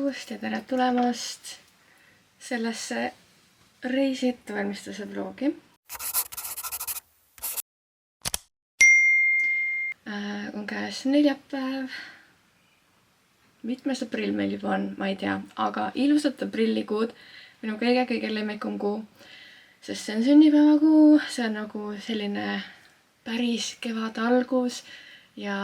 hommikust ja tere tulemast sellesse reisi ettevalmistuse vlogi. On käes neljapäev. Mitmes aprill meil juba on, ma ei tea, aga ilusat aprillikuud, minu kõige lemmikum kuu, sest see on sünnipäevakuu, see on nagu selline päris kevade algus ja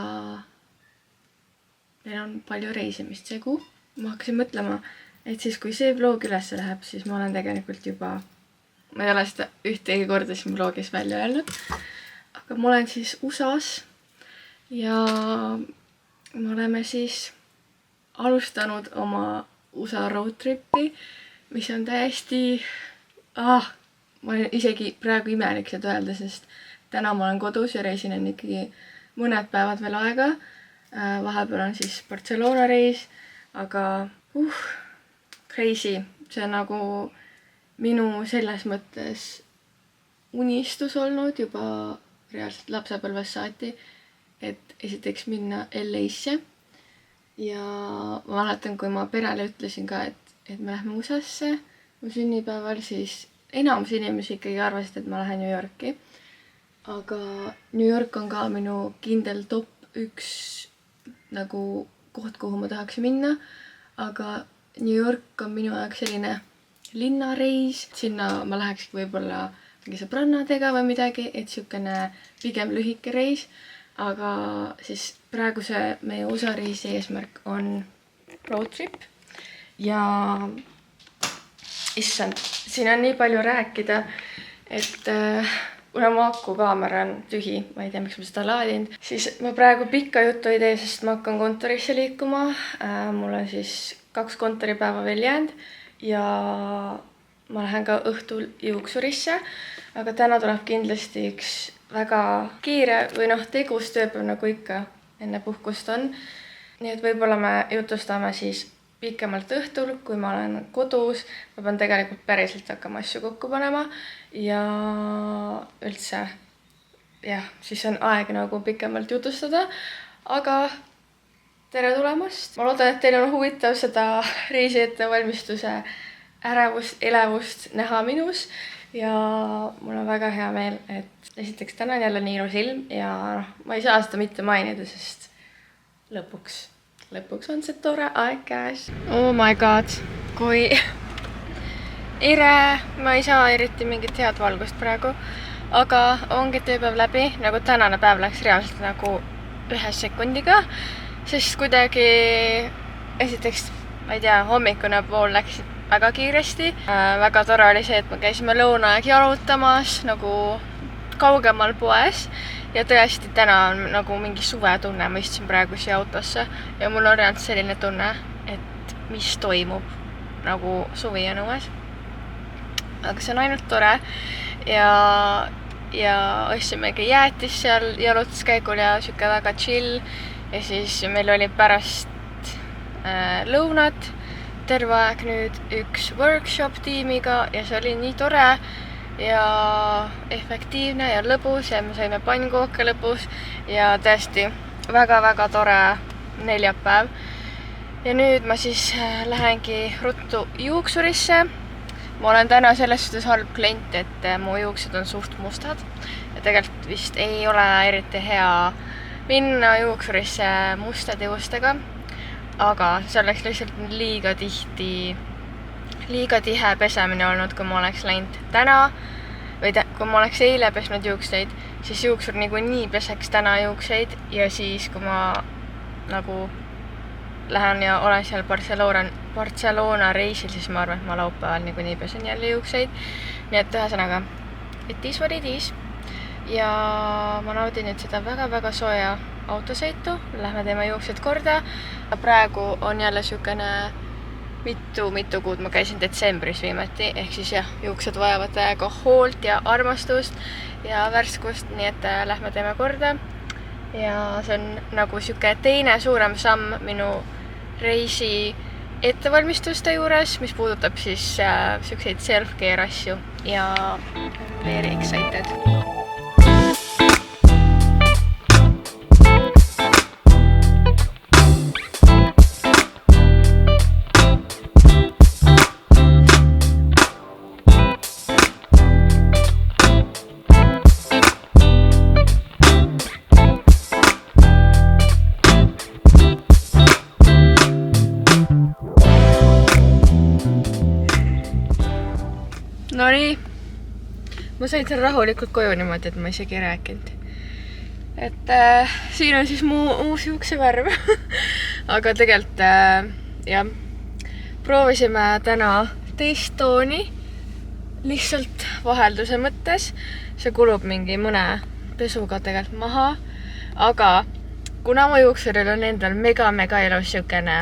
meil on palju reisimist see kuu. Ma hakkasin mõtlema, et siis kui see vlog üles läheb, siis ma olen tegelikult juba, ma ei ole seda ühtegi korda siin vlogis välja öelnud, aga ma olen siis USA-s ja me oleme siis alustanud oma USA road tripi, mis on täiesti, ma olen isegi praegu imelik seda öelda, sest täna ma olen kodus ja reisin on ikkagi mõned päevad veel aega. Vahepeal on siis Barcelona reis, aga crazy. See on nagu minu selles mõttes unistus olnud juba reaalselt lapsepõlvest saati, et esiteks minna LA-sse. Ja ma mäletan, kui ma perele ütlesin ka, et me lähme USA-sse mu sünnipäeval, siis enamus inimesi ikkagi arvasid, et ma lähen New Yorki. Aga New York on ka minu kindel top 1 nagu koht, kuhu ma tahaks minna. Aga New York on minu jaoks selline linnareis. Sinna ma lähekski võib-olla mingi sõbrannadega või midagi, et siukene pigem lühike reis. Aga siis praeguse meie USA reisi eesmärk on road trip. Ja issand, siin on nii palju rääkida, et kuna mu akukaamera on tühi, ma ei tea, miks ma seda laadinud, siis ma praegu pikka juttu ei tee, sest ma hakkan kontorisse liikuma. Mul on siis 2 kontoripäeva veel jäänud ja ma lähen ka õhtul juuksurisse, aga täna tuleb kindlasti üks väga kiire või tegus tööpäev, nagu ikka enne puhkust on. Nii et võib-olla me jutustame siis pikemalt õhtul, kui ma olen kodus. Ma pean tegelikult päriselt hakkama asju kokku panema ja üldse, jah, siis on aeg nagu pikemalt jutustada. Aga tere tulemast! Ma loodan, et teil on huvitav seda reisi ettevalmistuse ärevust, elevust näha minus ja mul on väga hea meel, et esiteks täna on jälle nii ilus ilm ja ma ei saa seda mitte mainida, sest lõpuks on see tore aeg käes. Oh my god, kui ma ei saa eriti mingit head valgust praegu, aga ongi tööpäev läbi, nagu tänane päev läks reaalselt nagu 1 sekundiga, sest kuidagi esiteks, ma ei tea, hommikune pool läks väga kiiresti. Väga tore oli see, et me käisime lõunaaeg jalutamas nagu kaugemal poes ja tõesti täna on nagu mingi suvetunne, ma istusin praegu siia autosse ja mul on reaalselt selline tunne, et mis toimub nagu suvi on õues. Aga see on ainult tore ja ostsimegi jäätis seal jalutuskäigul ja siuke väga chill ja siis meil oli pärast lõunat terve aeg nüüd üks workshop tiimiga ja see oli nii tore ja efektiivne ja lõbus ja me saime pannkooke lõbus ja tõesti väga tore neljapäev. Ja nüüd ma siis lähengi ruttu juuksurisse. Ma olen täna selles suhtes halb klient, et mu juuksed on suht mustad ja tegelikult vist ei ole eriti hea minna juuksurisse mustade juustega. Aga see oleks lihtsalt liiga tihe pesemine olnud, kui ma oleks läinud täna või kui ma oleks eile pesnud juukseid, siis juuksur nii peseks täna juukseid ja siis kui ma nagu lähen ja olen seal Barcelona reisil, siis ma arvan, et ma laupäeval nii pesen jälle juukseid. Nii et ühesõnaga, it is what it is ja ma naudin nüüd seda väga sooja autosõitu, lähme teeme juuksed korda. Praegu on jälle siukene mitu kuud, ma käisin detsembris viimati, ehk siis jah, juuksed vajavad täiega hoolt ja armastust ja värskust, nii et lähme teeme korda. Ja see on nagu siuke teine suurem samm minu reisi ettevalmistuste juures, mis puudutab siis siukseid self-care asju ja very excited. ma sain seal rahulikult koju niimoodi, et ma isegi ei rääkinud. Et siin on siis mu uus juuksevärv. Aga tegelikult jah, proovisime täna teist tooni lihtsalt vahelduse mõttes. See kulub mingi mõne pesuga tegelikult maha. Aga kuna mu juuksuril on endal mega ilus siukene,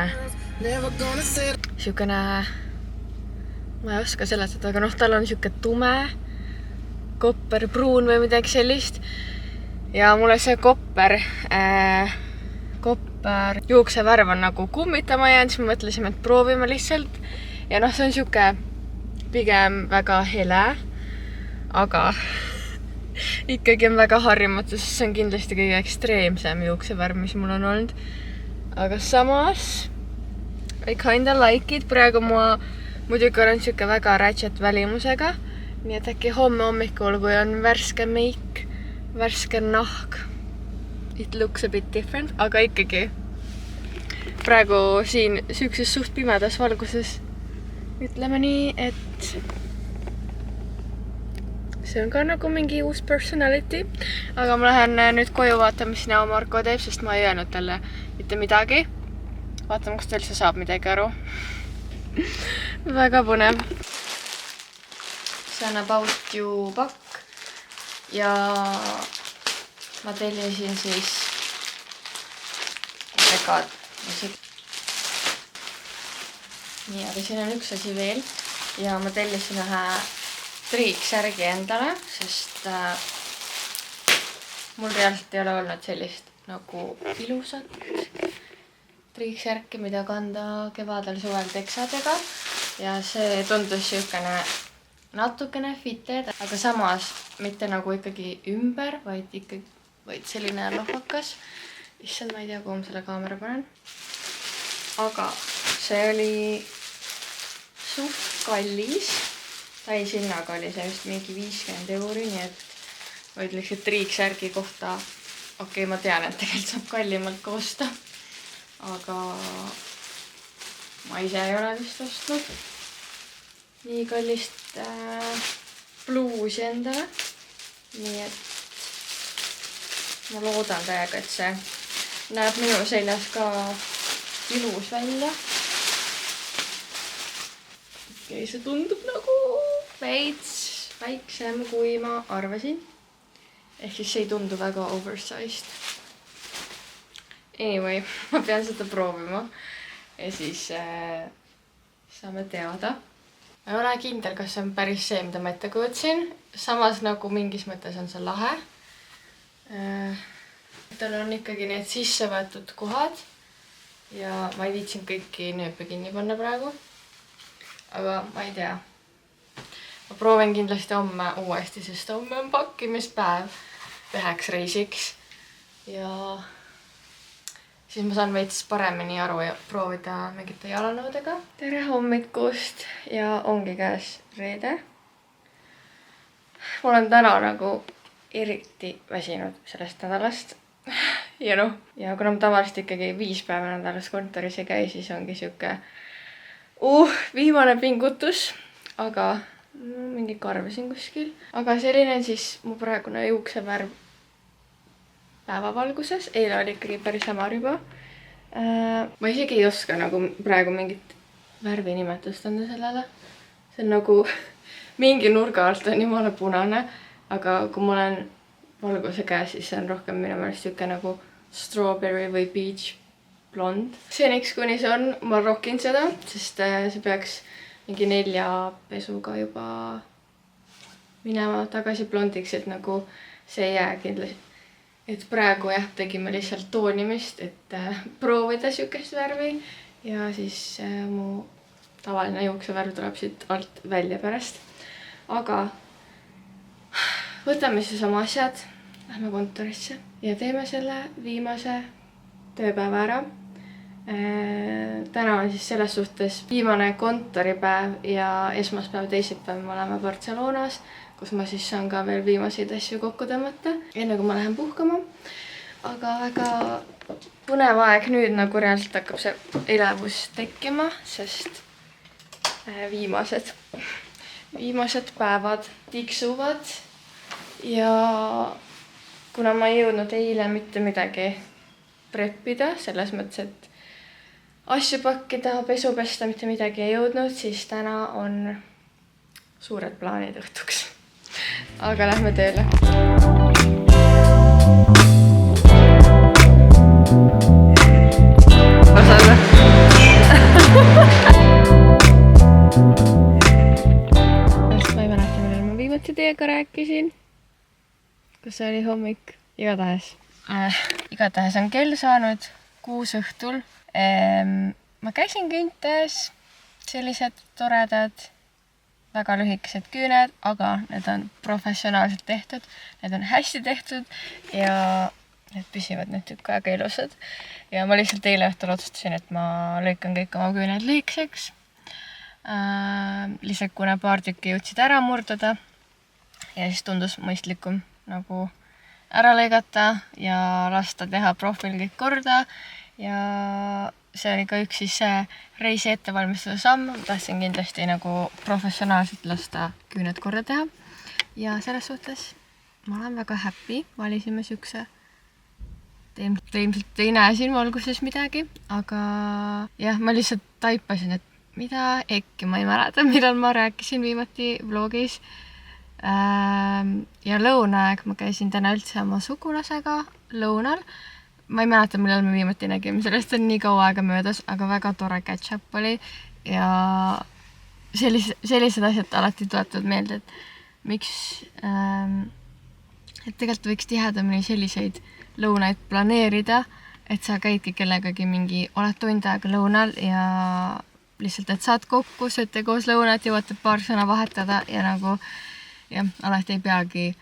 ma ei oska seletada, aga noh, tal on siuke tume, kopperpruun või midagi sellist. Ja mulle see kopper juuksevärv on nagu kummitama jäänud, siis me mõtlesime, et proovime lihtsalt. Ja noh, see on siuke pigem väga hele, aga ikkagi on väga harjumatu, sest see on kindlasti kõige ekstreemsem juuksevärv, mis mul on olnud. Aga samas I kinda like it. Praegu ma muidugi olen siuke väga ratchet välimusega, nii et äkki homme hommikul, kui on värske meik, värske nahk, it looks a bit different, aga ikkagi praegu siin siukses suht pimedas valguses ütleme nii, et see on ka nagu mingi uus personality. Aga ma lähen nüüd koju vaatama, mis näo Marko teeb, sest ma ei öelnud talle mitte midagi. Vaatame, kas ta üldse saab midagi aru. Väga põnev. See on About You pakk. Ja ma tellisin siis nii, aga siin on üks asi veel. Ja ma tellisin ühe triiksärgi endale, sest mul reaalselt ei ole olnud sellist nagu ilusat triiksärki, mida kanda kevadel suvel teksadega. Ja see tundus siukene natukene fitted, aga samas mitte nagu ikkagi ümber, vaid selline lohvakas. Issand, ma ei tea, kuhu ma selle kaamera panen. Aga see oli suht kallis. Täishinnaga oli see just mingi 50 €, nii et ma ütleks, et triiksärgi kohta okei, ma tean, et tegelikult saab kallimalt ka osta. Aga ma ise ei ole vist ostnud nii kallist bluusi endale. Nii et ma loodan täiega, et see näeb minu seljas ka ilus välja. Okei, see tundub nagu veits väiksem, kui ma arvasin. Ehk siis see ei tundu väga oversized. Anyway, ma pean seda proovima. Ja siis saame teada. Ma ei ole kindel, kas see on päris see, mida ma ette kujutasin. Samas nagu mingis mõttes on see lahe. Tal on ikkagi need sisse võetud kohad. Ja ma ei viitsin kõiki nööpe kinni panna praegu. Aga ma ei tea. Ma proovin kindlasti homme uuesti, sest homme on pakkimispäev üheks reisiks. Ja siis ma saan veits paremini aru ja proovida mingite jalanõudega. Tere hommikust ja ongi käes reede. Ma olen täna nagu eriti väsinud sellest nädalast. Ja noh, ja kuna ma tavaliselt ikkagi 5 päeva nädalas kontoris ei käi, siis ongi siuke viimane pingutus, aga mingi karvasin kuskil. Aga selline on siis mu praegune juuksevärv päevavalguses. Eile oli ikkagi päris hämar juba. Ma isegi ei oska nagu praegu mingit värvi nimetust anda sellele. See on nagu mingi nurga alt on jumala punane, aga kui ma olen valguse käes, siis see on rohkem minu meelest siuke nagu strawberry või peach blond. Seniks kuni see on, ma rokin seda, sest see peaks mingi 4 pesuga juba minema tagasi blondiks, et nagu see ei jää kindlasti. Et praegu jah, tegime lihtsalt toonimist, et proovida siukest värvi ja siis mu tavaline juuksevärv tuleb siit alt välja pärast. Aga võtame siis oma asjad, lähme kontorisse ja teeme selle viimase tööpäeva ära. Täna on siis selles suhtes viimane kontoripäev ja esmaspäev, teisipäev me oleme Barcelonas, kus ma siis saan ka veel viimaseid asju kokku tõmmata, enne kui ma lähen puhkama. Aga väga põnev aeg nüüd nagu reaalselt hakkab see elevus tekkima, sest viimased päevad tiksuvad ja kuna ma ei jõudnud eile mitte midagi preppida, selles mõttes, et asju pakkida, pesu pesta, mitte midagi ei jõudnud, siis täna on suured plaanid õhtuks. Aga lähme tööle. Teiega rääkisin, kus oli hommik, igatahes on kell saanud 6 õhtul. Ma käisin küntes, sellised toredad, väga lühikesed küüned, aga need on professionaalselt tehtud, need on hästi tehtud ja need püsivad nüüd tükk aega ilusad. Ja ma lihtsalt eile õhtul otsustasin, et ma lõikan kõik oma küüned lühikeseks. Lihtsalt kuna paar tükki jõudsid ära murduda. Ja siis tundus mõistlikum nagu ära lõigata ja lasta teha profiil kõik korda. Ja see oli ka üks siis reisi ettevalmistuse samm. Ma tahtsin kindlasti nagu professionaalselt lasta küüned korda teha. Ja selles suhtes ma olen väga happy. Valisime siukse. Te ilmselt ei näe siin valguses midagi. Aga jah, ma lihtsalt taipasin, et mida äkki ma ei mäleta, millal ma rääkisin viimati vlogis. Ja lõunaaeg ma käisin täna üldse oma sugulasega lõunal. Ma ei mäleta, millal me viimati nägime, sellest on nii kaua aega möödas, aga väga tore catch-up oli ja sellised asjad alati tuletavad meelde, et miks et tegelikult võiks tihedamini selliseid lõunaid planeerida, et sa käidki kellegagi oled tund aega lõunal ja lihtsalt, et saad kokku, sööte koos lõunat, jõuate paar sõna vahetada ja nagu jah, alati ei peagi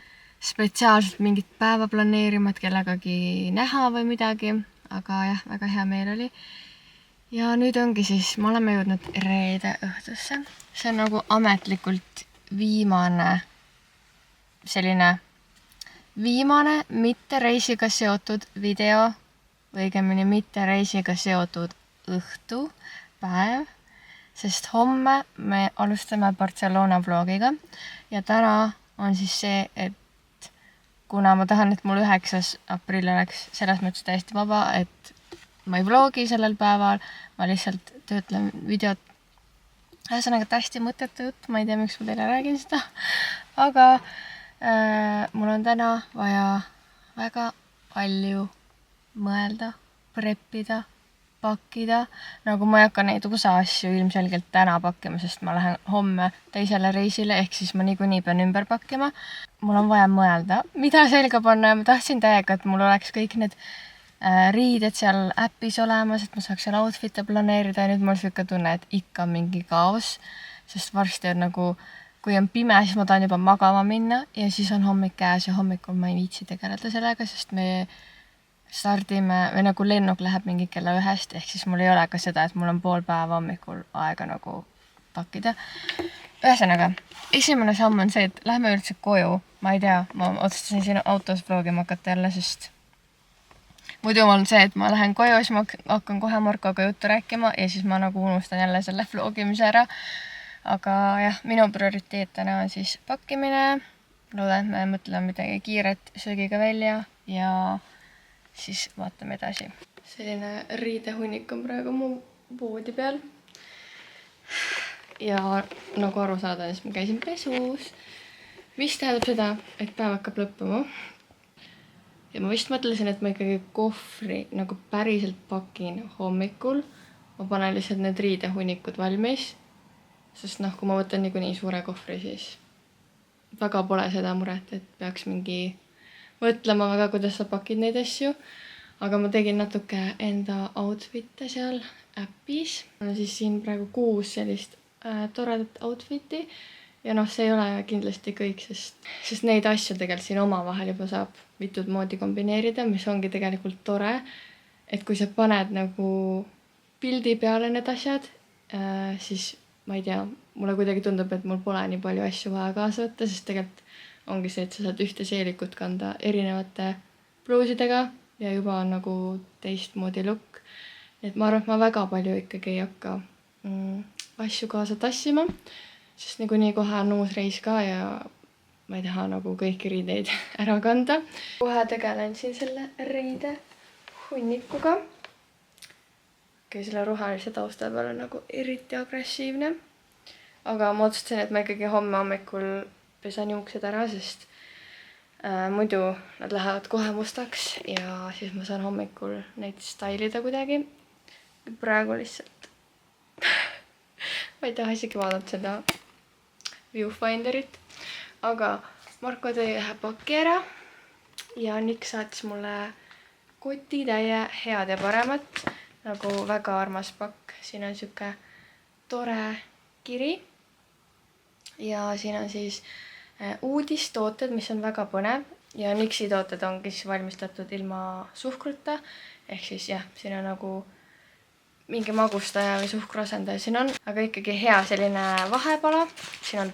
spetsiaalselt mingit päeva planeerima, et kellegagi näha või midagi, aga jah, väga hea meel oli. Ja nüüd ongi siis, me oleme jõudnud reede õhtusse. See on nagu ametlikult viimane mitte reisiga seotud video, või õigemini mitte reisiga seotud õhtu, päev. Sest homme me alustame Barcelona vlogiga ja täna on siis see, et kuna ma tahan, et mul 9. aprill oleks selles mõttes täiesti vaba, et ma ei vlogi sellel päeval, ma lihtsalt töötlen videot. Ühesõnaga hästi mõttetu jutt, ma ei tea, miks ma teile räägin seda, aga mul on täna vaja väga palju mõelda, preppida, pakkida, nagu ma ei hakka neid USA asju ilmselgelt täna pakkima, sest ma lähen homme teisele reisile, ehk siis ma niikuinii pean ümber pakkima. Mul on vaja mõelda, mida selga panna ja ma tahtsin täiega, et mul oleks kõik need riided seal äpis olemas, et ma saaks seal outfit'e planeerida ja nüüd mul siuke tunne, et ikka mingi kaos, sest varsti on nagu, kui on pime, siis ma tahan juba magama minna ja siis on hommik käes ja hommikul ma ei viitsi tegeleda sellega, sest me stardime, või nagu lennuk läheb mingi kella 1, ehk siis mul ei ole ka seda, et mul on pool päeva hommikul aega nagu pakkida. Ühesõnaga, esimene samm on see, et lähme üldse koju. Ma ei tea, ma otsustasin siin autos vlogima hakata jälle, sest muidu on see, et ma lähen koju, siis ma hakkan kohe Markoga juttu rääkima ja siis ma nagu unustan jälle selle vlogimise ära. Aga jah, minu prioriteet täna on siis pakkimine. Loodan, et me mõtleme midagi kiiret söögiga välja ja siis vaatame edasi. Selline riidehunnik on praegu mu voodi peal. Ja nagu aru saada, siis ma käisin pesus. Mis tähendab seda, et päev hakkab lõppuma. Ja ma vist mõtlesin, et ma ikkagi kohvri nagu päriselt pakin hommikul. Ma panen lihtsalt need riidehunnikud valmis. Sest kui ma võtan niikuinii suure kohvri, siis väga pole seda muret, et peaks mingi mõtlema väga, kuidas sa pakid neid asju. Aga ma tegin natuke enda outfit'e seal äpis. Mul on siis siin praegu 6 sellist toredat outfit'i. Ja see ei ole kindlasti kõik, sest neid asju tegelikult siin omavahel juba saab mitut moodi kombineerida, mis ongi tegelikult tore. Et kui sa paned nagu pildi peale need asjad, siis ma ei tea, mulle kuidagi tundub, et mul pole nii palju asju vaja kaasa võtta, sest tegelikult ongi see, et sa saad ühte seelikut kanda erinevate bluusidega ja juba on nagu teistmoodi look. Et ma arvan, et ma väga palju ikkagi ei hakka asju kaasa tassima. sest niikuinii kohe on uus reis ka ja ma ei taha nagu kõiki riideid ära kanda. Kohe tegelen siin selle riide hunnikuga. Okei, selle rohelise tausta peal on nagu eriti agressiivne. Aga ma otsustasin, et ma ikkagi homme hommikul pesan juuksed ära, sest muidu nad lähevad kohe mustaks ja siis ma saan hommikul neid stylida kuidagi. Praegu lihtsalt ma ei taha isegi vaadata seda viewfinderit. Aga Marko tõi ühe paki ära ja Nick saatis mulle kotitäie head ja paremat. Nagu väga armas pakk. Siin on siuke tore kiri. Ja siin on siis uudistooted, mis on väga põnev. Ja Nixi tooted ongi siis valmistatud ilma suhkruta. Ehk siis jah, siin on nagu mingi magustaja või suhkruasendaja siin on. Aga ikkagi hea selline vahepala. Siin on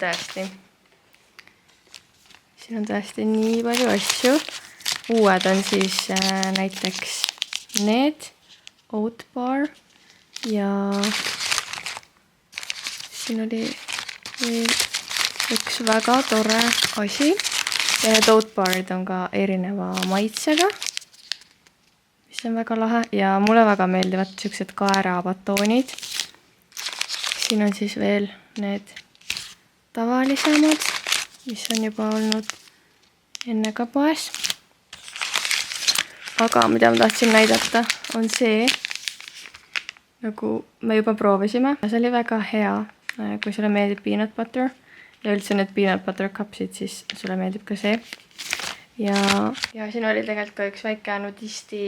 tõesti nii palju asju. Uued on siis näiteks need oat bar ja siin oli veel üks väga tore asi. Ja need oat barid on ka erineva maitsega, mis on väga lahe ja mulle väga meeldivad siuksed kaerabatoonid. Siin on siis veel need tavalisemad, mis on juba olnud enne ka poes. Aga mida ma tahtsin näidata on see, nagu me juba proovisime. See oli väga hea, kui sulle meeldib peanut butter ja üldse need peanut butter cupsid, siis sulle meeldib ka see. Ja siin oli tegelikult ka üks väike nudisti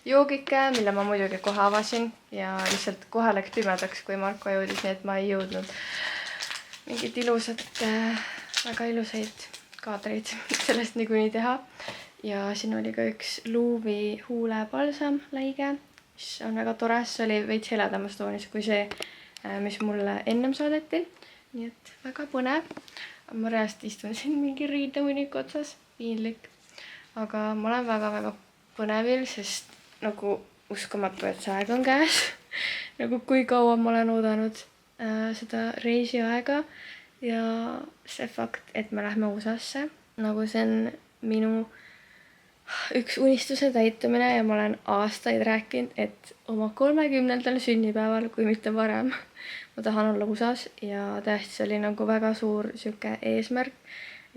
joogike, mille ma muidugi kohe avasin ja lihtsalt kohe läks pimedaks, kui Marko jõudis, nii et ma ei jõudnud mingit ilusat, väga ilusaid kaadreid sellest niikuinii teha. Ja siin oli ka üks Luuvi huulepalsam läige, mis on väga tore. See oli veits heledamas toonis kui see, mis mulle ennem saadeti. Nii et väga põnev. Ma reaalselt istun siin mingi riidehunniku otsas. Piinlik. Aga ma olen väga-väga põnevil, sest nagu uskumatu, et see aeg on käes. Nagu kui kaua ma olen oodanud seda reisi aega ja see fakt, et me lähme USA-sse. Nagu see on minu üks unistuse täitumine ja ma olen aastaid rääkinud, et oma 30. sünnipäeval, kui mitte varem, ma tahan olla USA-s ja tõesti see oli nagu väga suur siuke eesmärk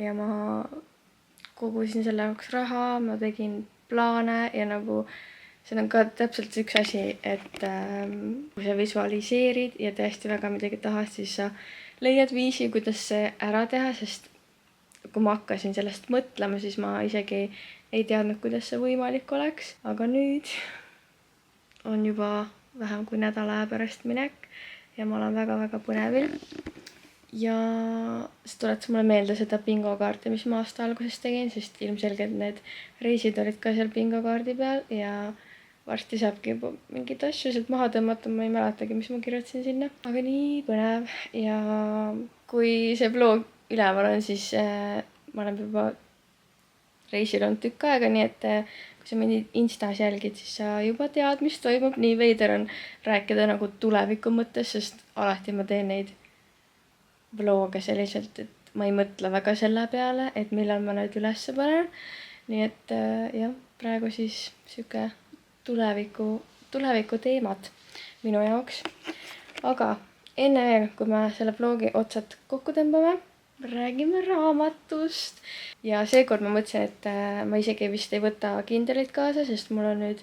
ja ma kogusin selle jaoks raha, ma tegin plaane ja nagu see on ka täpselt üks asi, et kui sa visualiseerid ja tõesti väga midagi tahad, siis sa leiad viisi, kuidas see ära teha, sest kui ma hakkasin sellest mõtlema, siis ma isegi ei teadnud, kuidas see võimalik oleks. Aga nüüd on juba vähem kui nädala aja pärast minek ja ma olen väga-väga põnevil. Ja see tuletas mulle meelde seda bingokaarti, mis ma aasta alguses tegin, sest ilmselgelt need reisid olid ka seal bingokaardi peal ja varsti saabki juba mingid asju sealt maha tõmmata, ma ei mäletagi, mis ma kirjutasin sinna. Aga nii põnev ja kui see vlog üleval on, siis ma olen juba reisil on tükk aega, nii et kui sa mind Instas jälgid, siis sa juba tead, mis toimub. Nii veider on rääkida nagu tuleviku mõttes, sest alati ma teen neid vloge selliselt, et ma ei mõtle väga selle peale, et millal ma need üles panen. Nii et jah, praegu siis siuke tuleviku teemad minu jaoks. Aga enne veel, kui me selle vlogi otsad kokku tõmbame, räägime raamatust. Ja seekord ma mõtlesin, et ma isegi vist ei võta Kindle'it kaasa, sest mul on nüüd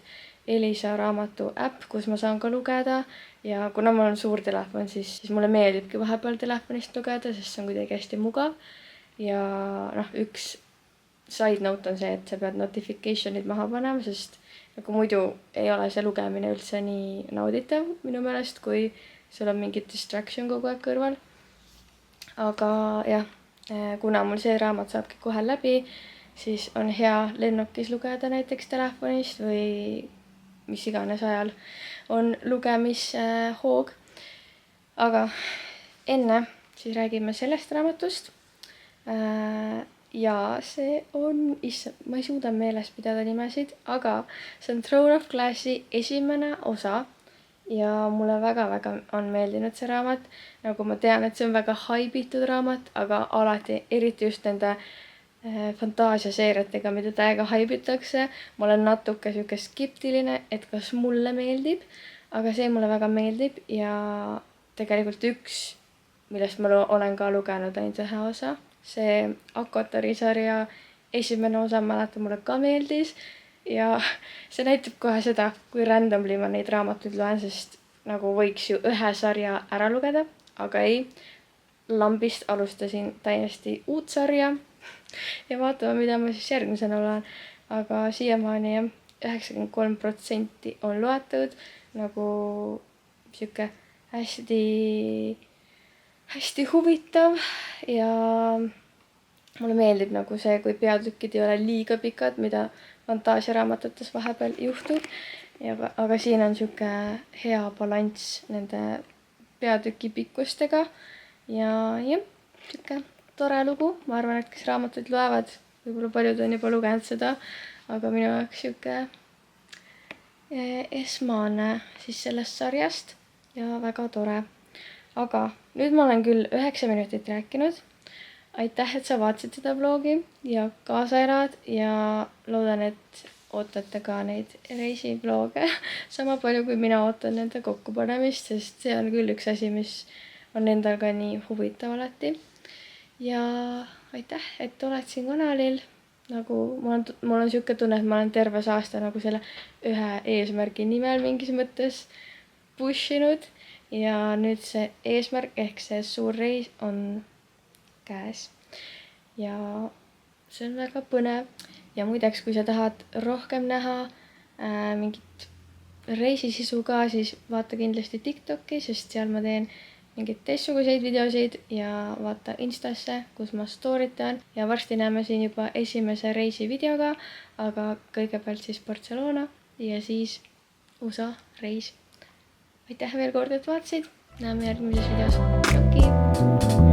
Elisa raamatu äpp, kus ma saan ka lugeda. Ja kuna mul on suur telefon, siis mulle meeldibki vahepeal telefonist lugeda, sest see on kuidagi hästi mugav. Ja üks side note on see, et sa pead notification'id maha panema, sest nagu muidu ei ole see lugemine üldse nii nauditav minu meelest, kui sul on mingi distraction kogu aeg kõrval. Aga jah, kuna mul see raamat saabki kohe läbi, siis on hea lennukis lugeda näiteks telefonist või mis iganes ajal on lugemishoog. Aga enne siis räägime sellest raamatust. Ja see on, ma ei suuda meeles pidada nimesid, aga see on Throne of Glass'i esimene osa ja mulle väga-väga on meeldinud see raamat. Nagu ma tean, et see on väga haibitud raamat, aga alati, eriti just nende fantaasiaseeriatega, mida täiega haibitakse, ma olen natuke sihuke skeptiline, et kas mulle meeldib, aga see mulle väga meeldib ja tegelikult üks, millest ma olen ka lugenud ainult ühe osa, see Akotari sarja esimene osa, mäletan, mulle ka meeldis ja see näitab kohe seda, kui randomly ma neid raamatuid loen, sest nagu võiks ju ühe sarja ära lugeda, aga ei. Lambist alustasin täiesti uut sarja ja vaatame, mida ma siis järgmisena loen. Aga siiamaani jah, 93% on loetud, nagu sihuke hästi huvitav ja mulle meeldib nagu see, kui peatükid ei ole liiga pikad, mida fantaasiaraamatutes vahepeal juhtub. Aga siin on sihuke hea balanss nende peatüki pikkustega ja jah, sihuke tore lugu. Ma arvan, et kes raamatuid loevad, võib-olla paljud on juba lugenud seda, aga minu jaoks sihuke esmane siis sellest sarjast ja väga tore. Aga nüüd ma olen küll 9 minutit rääkinud. Aitäh, et sa vaatasid seda vlogi ja kaasa elad ja loodan, et ootate ka neid reisivlooge sama palju, kui mina ootan nende kokkupanemist, sest see on küll üks asi, mis on endal ka nii huvitav alati. Ja aitäh, et oled siin kanalil. Nagu mul on sihuke tunne, et ma olen terves aasta nagu selle ühe eesmärgi nimel mingis mõttes pushinud ja nüüd see eesmärk ehk see suur reis on käes ja see on väga põnev. Ja muideks, kui sa tahad rohkem näha mingit reisisisu ka, siis vaata kindlasti TikToki, sest seal ma teen mingeid teistsuguseid videosid ja vaata Instasse, kus ma storytan ja varsti näeme siin juba esimese reisivideoga, aga kõigepealt siis Barcelona ja siis USA reis. Aitäh veel kord, et vaatasid. Näeme järgmises videos. Tšauki!